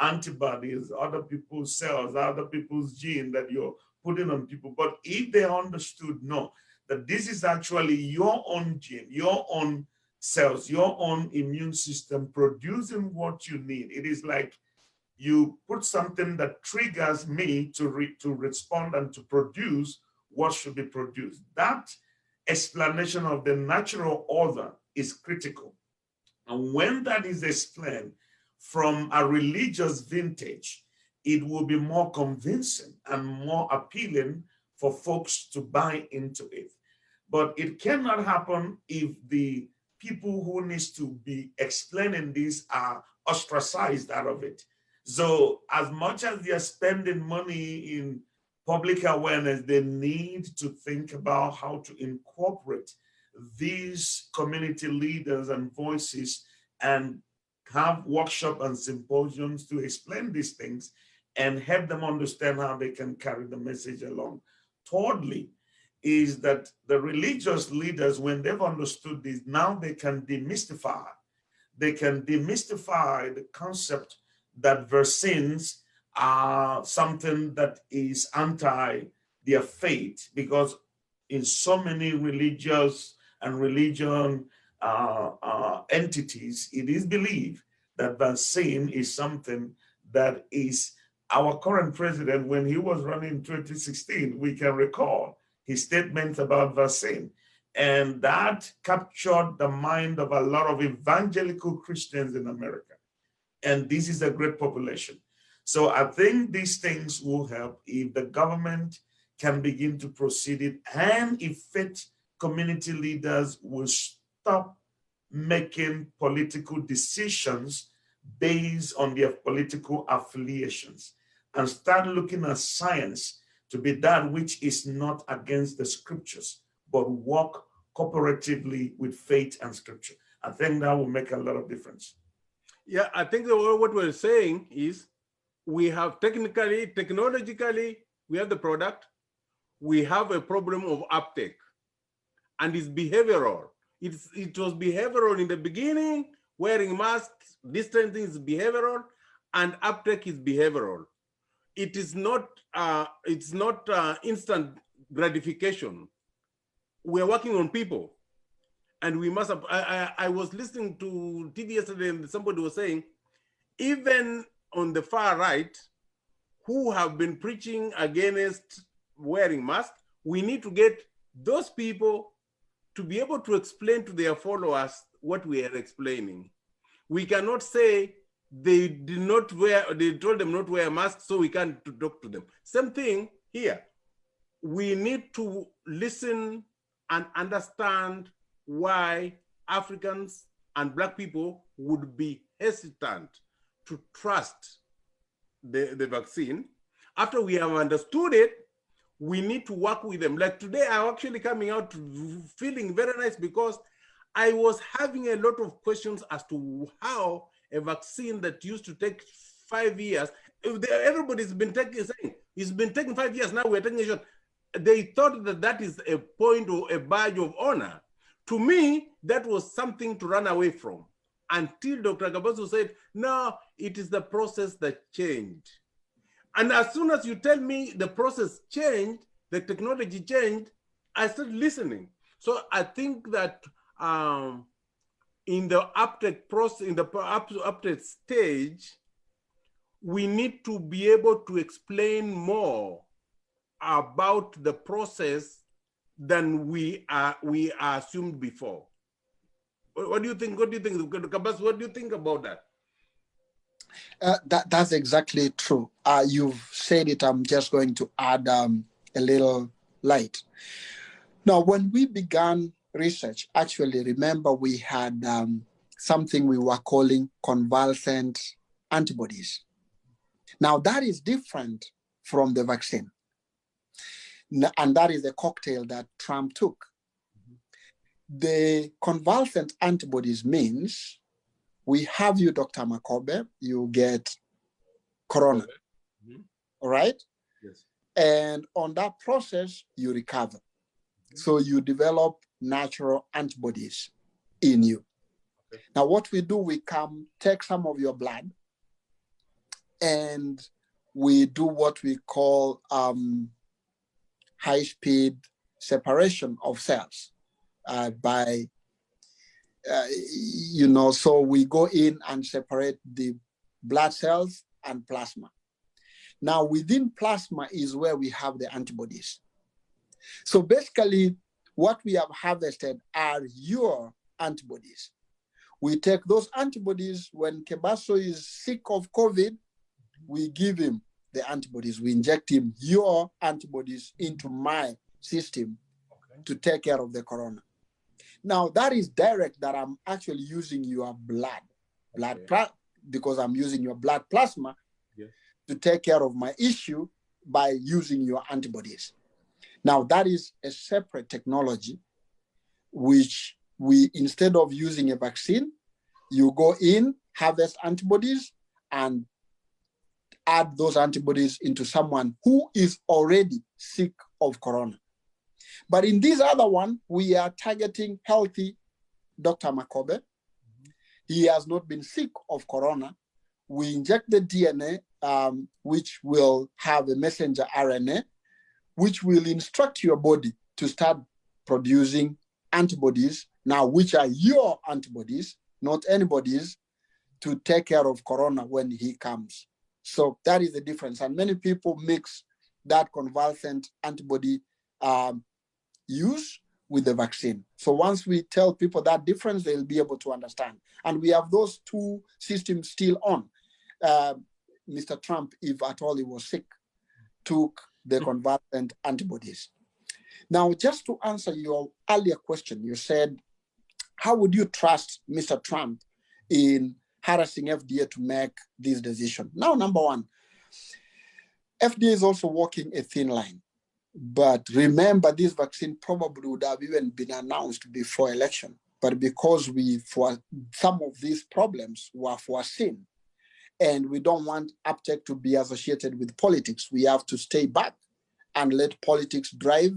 antibodies, other people's cells, other people's gene that you're putting on people. But if they understood, no, that this is actually your own gene, your own cells, your own immune system producing what you need. It is like you put something that triggers me to respond and to produce what should be produced. That explanation of the natural order is critical. And when that is explained from a religious vintage, it will be more convincing and more appealing for folks to buy into it. But it cannot happen if the people who need to be explaining this are ostracized out of it. So as much as they are spending money in public awareness, they need to think about how to incorporate these community leaders and voices and have workshops and symposiums to explain these things and help them understand how they can carry the message along. Thirdly, is that the religious leaders, when they've understood this, now they can demystify. They can demystify the concept that vaccines are something that is anti their faith, because in so many religious and religion entities, it is believed that vaccine is something that is our current president, when he was running in 2016, we can recall his statements about vaccine. And that captured the mind of a lot of evangelical Christians in America. And this is a great population. So I think these things will help if the government can begin to proceed it, and if faith community leaders will stop making political decisions based on their political affiliations and start looking at science to be that which is not against the scriptures, but work cooperatively with faith and scripture. I think that will make a lot of difference. Yeah, I think what we're saying is we have technologically, we have the product, we have a problem of uptake, and it's behavioral. It was behavioral in the beginning, wearing masks, distancing is behavioral, and uptake is behavioral. It is not, instant gratification. We're working on people. And we must have, I was listening to TV yesterday and somebody was saying, even on the far right, who have been preaching against wearing masks, we need to get those people to be able to explain to their followers what we are explaining. We cannot say they told them not to wear masks, so we can't talk to them. Same thing here. We need to listen and understand why Africans and Black people would be hesitant to trust the vaccine, after we have understood it, we need to work with them. Like today, I'm actually coming out feeling very nice because I was having a lot of questions as to how a vaccine that used to take 5 years, everybody's been saying it's been taking 5 years, now we're taking a shot. They thought that that is a point or a badge of honor. To me, that was something to run away from until Dr. Kebaso said, no, it is the process that changed. And as soon as you tell me the process changed, the technology changed, I started listening. So I think that in the uptake process, in the uptake stage, we need to be able to explain more about the process than we assumed before. What do you think? What do you think, Kebaso? What do you think about that? That's exactly true. You've said it. I'm just going to add a little light. Now, when we began research, actually, remember we had something we were calling convalescent antibodies. Now, that is different from the vaccine. And that is the cocktail that Trump took. The convalescent antibodies means we have you, Dr. Amakobe, you get corona, all right? Yes. And on that process, you recover. So you develop natural antibodies in you. Okay. Now, what we do, we take some of your blood and we do what we call high-speed separation of cells so we go in and separate the blood cells and plasma. Now, within plasma is where we have the antibodies. So basically, what we have harvested are your antibodies. We take those antibodies when Kebaso is sick of COVID, we give him the antibodies. We inject him your antibodies into my system to take care of the corona. Now, that is direct that I'm actually using your blood because I'm using your blood plasma to take care of my issue by using your antibodies. Now, that is a separate technology, which we, instead of using a vaccine, you go in, harvest antibodies, and add those antibodies into someone who is already sick of corona. But in this other one, we are targeting healthy Dr. Amakobe. He has not been sick of corona. We inject the DNA, which will have a messenger RNA, which will instruct your body to start producing antibodies, now which are your antibodies, not anybody's, to take care of corona when he comes. So that is the difference. And many people mix that convalescent antibody use with the vaccine. So once we tell people that difference, they'll be able to understand. And we have those two systems still on. Mr. Trump, if at all he was sick, took the convalescent antibodies. Now, just to answer your earlier question, you said, how would you trust Mr. Trump in harassing FDA to make this decision? Now, number one, FDA is also walking a thin line. But remember, this vaccine probably would have even been announced before election. But because for some of these problems were foreseen, and we don't want uptake to be associated with politics, we have to stay back and let politics drive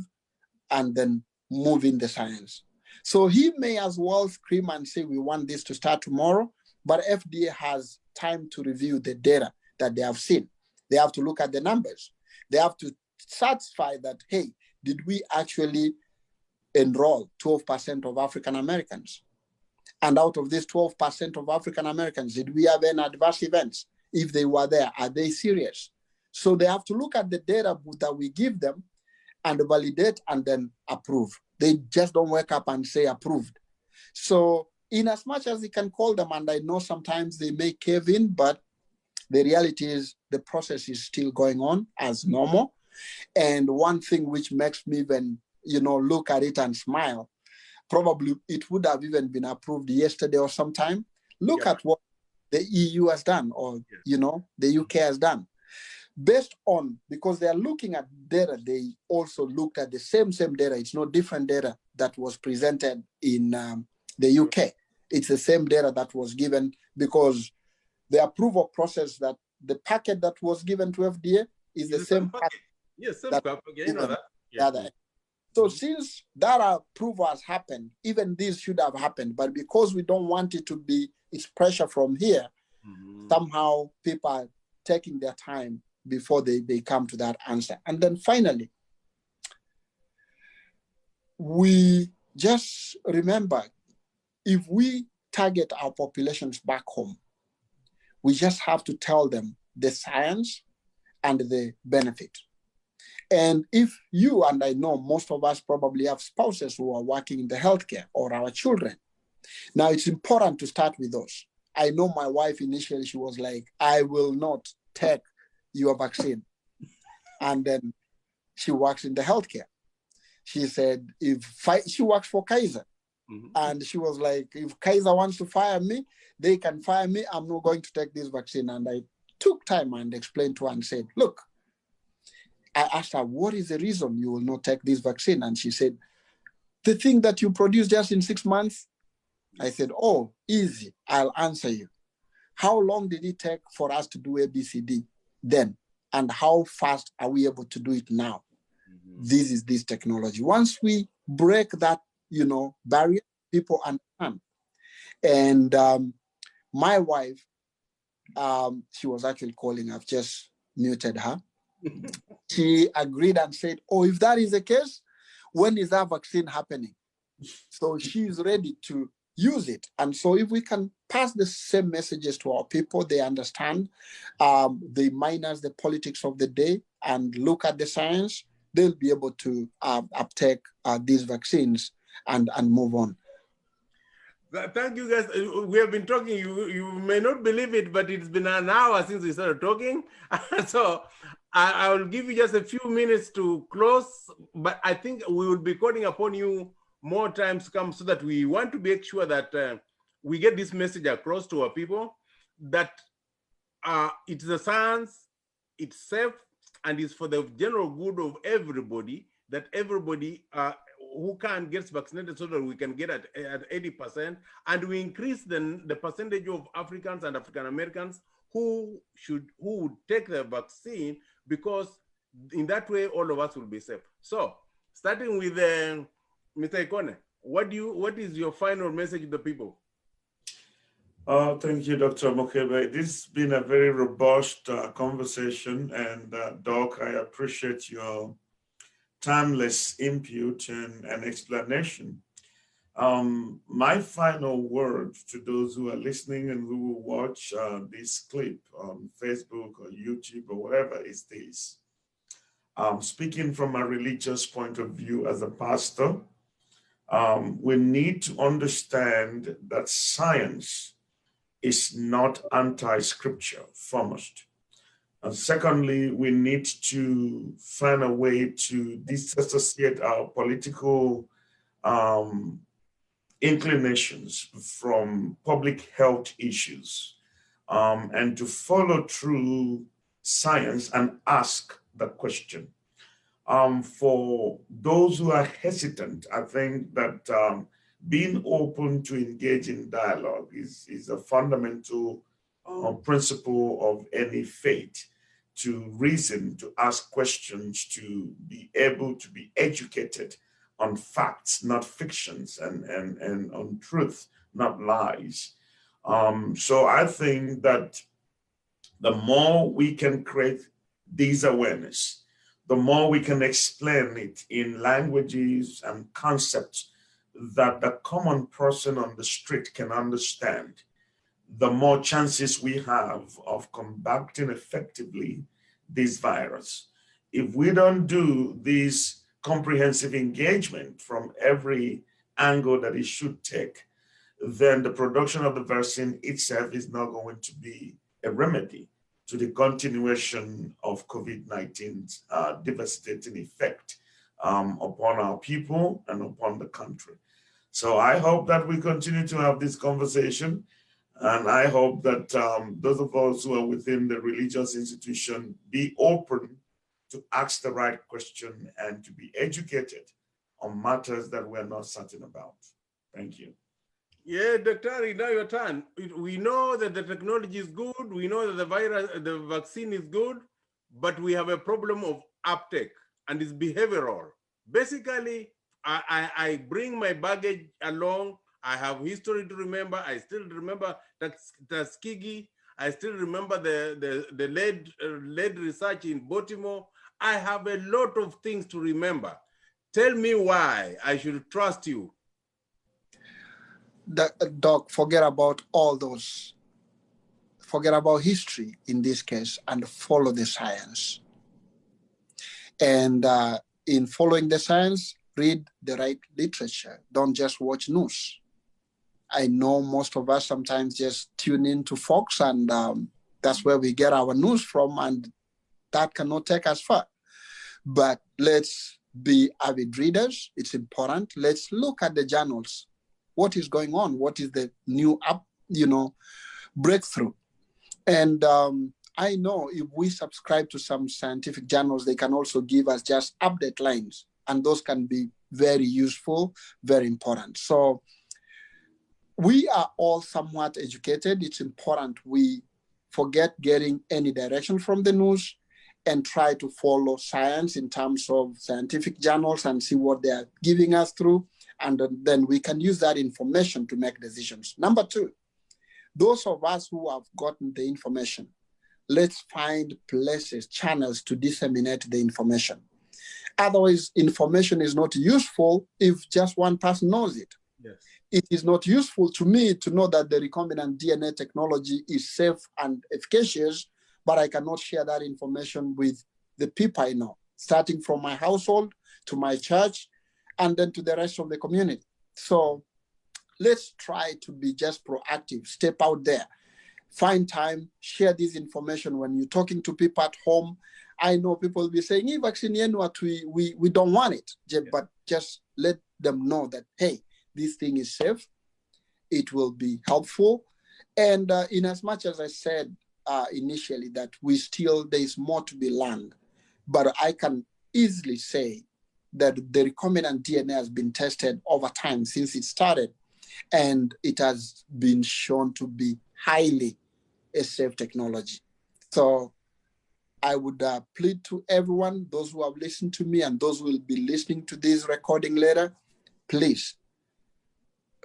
and then move in the science. So he may as well scream and say, we want this to start tomorrow, but FDA has time to review the data that they have seen. They have to look at the numbers. They have to satisfy that, hey, did we actually enroll 12% of African Americans? And out of this 12% of African Americans, did we have any adverse events? If they were there, are they serious? So they have to look at the data that we give them and validate and then approve. They just don't wake up and say approved. So in as much as they can call them, and I know sometimes they may cave in, but the reality is the process is still going on as normal. And one thing which makes me even, look at it and smile, probably it would have even been approved yesterday or sometime. Look at what the EU has done or, the UK has done. based on, because they are looking at data, they also looked at the same data. It's no different data that was presented in the UK. It's the same data that was given, because the approval process, that the packet that was given to FDA is the same packet. Yes, same that packet. You know that. Yeah. So since that approval has happened, even this should have happened. But because we don't want it to be, it's pressure from here, somehow people are taking their time before they come to that answer. And then finally, we just remember, if we target our populations back home, we just have to tell them the science and the benefit. And if you, and I know most of us probably have spouses who are working in the healthcare, or our children. Now, it's important to start with those. I know my wife initially, she was like, I will not take your vaccine. And then she works in the healthcare. She said, she works for Kaiser. And she was like, if Kaiser wants to fire me, they can fire me. I'm not going to take this vaccine. And I took time and explained to her and said, look, I asked her, what is the reason you will not take this vaccine? And she said, the thing that you produce just in 6 months. I said, oh, easy. I'll answer you. How long did it take for us to do ABCD then? And how fast are we able to do it now? This is this technology. Once we break that, barrier, people understand. And my wife, she was actually calling. I've just muted her. She agreed and said, oh, if that is the case, when is that vaccine happening? So she's ready to use it. And so if we can pass the same messages to our people, they understand, they minus the politics of the day and look at the science, they'll be able to uptake these vaccines and move on. Thank you, guys. We have been talking. You may not believe it, but it's been an hour since we started talking. So I will give you just a few minutes to close, but I think we will be calling upon you more times to come, so that we want to make sure that we get this message across to our people, that it's the science, it's safe, and it's for the general good of everybody, that everybody who can get vaccinated, so that we can get at 80%, and we increase the percentage of Africans and African Americans who would take the vaccine, because in that way all of us will be safe. So starting with Mr. Ikonne, what is your final message to the people? Thank you, Dr. Amakobe. This has been a very robust conversation, and Doc, I appreciate your timeless input and explanation. My final word to those who are listening and who will watch this clip on Facebook or YouTube or whatever is this. Speaking from a religious point of view as a pastor, we need to understand that science is not anti-scripture, foremost. And secondly, we need to find a way to disassociate our political inclinations from public health issues, and to follow through science and ask the question. For those who are hesitant, I think that being open to engage in dialogue is a fundamental principle of any faith, to reason, to ask questions, to be able to be educated on facts, not fictions, and on truth, not lies. So I think that the more we can create these awareness, the more we can explain it in languages and concepts that the common person on the street can understand, the more chances we have of combating effectively this virus. If we don't do this comprehensive engagement from every angle that it should take, then the production of the vaccine itself is not going to be a remedy to the continuation of COVID-19's devastating effect upon our people and upon the country. So I hope that we continue to have this conversation. And I hope that those of us who are within the religious institution be open to ask the right question and to be educated on matters that we're not certain about. Thank you. Yeah, Dr. Ari, now your turn. We know that the technology is good. We know that the vaccine is good, but we have a problem of uptake, and it's behavioral. Basically, I bring my baggage along. I have history to remember. I still remember Tuskegee. I still remember the lead research in Baltimore. I have a lot of things to remember. Tell me why I should trust you. Doc, forget about all those. Forget about history in this case and follow the science. And in following the science, read the right literature. Don't just watch news. I know most of us sometimes just tune into Fox, and that's where we get our news from, and that cannot take us far. But let's be avid readers. It's important. Let's look at the journals. What is going on? What is the new breakthrough? And I know if we subscribe to some scientific journals, they can also give us just update lines, and those can be very useful, very important. So we are all somewhat educated. It's important we forget getting any direction from the news and try to follow science in terms of scientific journals and see what they are giving us through. And then we can use that information to make decisions. Number two, those of us who have gotten the information, let's find places, channels to disseminate the information. Otherwise, information is not useful if just one person knows it. Yes. It is not useful to me to know that the recombinant DNA technology is safe and efficacious, but I cannot share that information with the people I know, starting from my household to my church, and then to the rest of the community. So let's try to be just proactive, step out there, find time, share this information when you're talking to people at home. I know people will be saying, hey, vaccine, we don't want it, but just let them know that, hey, this thing is safe, it will be helpful. And in as much as I said initially that there's more to be learned, but I can easily say that the recombinant DNA has been tested over time since it started, and it has been shown to be highly a safe technology. So I would plead to everyone, those who have listened to me and those who will be listening to this recording later, please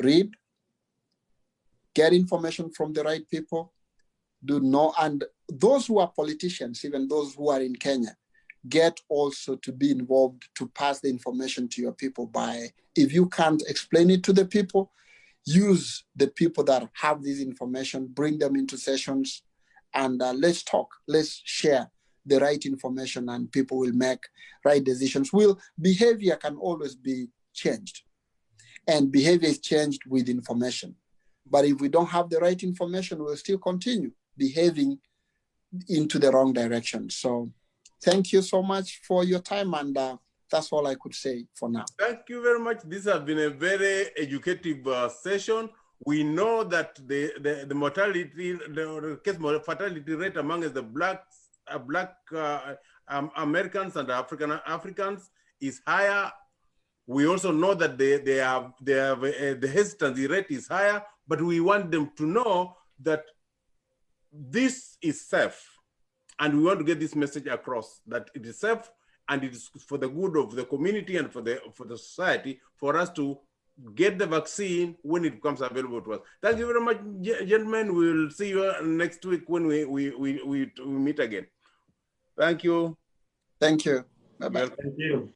read, get information from the right people, and those who are politicians, even those who are in Kenya, get also to be involved to pass the information to your people by, if you can't explain it to the people, use the people that have this information, bring them into sessions, and let's talk, let's share the right information, and people will make right decisions. Behavior can always be changed, and behavior is changed with information. But if we don't have the right information, we'll still continue behaving into the wrong direction. So thank you so much for your time, and that's all I could say for now. Thank you very much. This has been a very educative session. We know that the mortality, the case fatality rate among the black Americans and Africans is higher. We also know that the hesitancy rate is higher, but we want them to know that this is safe. And we want to get this message across, that it is safe and it is for the good of the community and for the society, for us to get the vaccine when it becomes available to us. Thank you very much, gentlemen. We will see you next week when we meet again. Thank you. Thank you. Bye-bye. Thank you.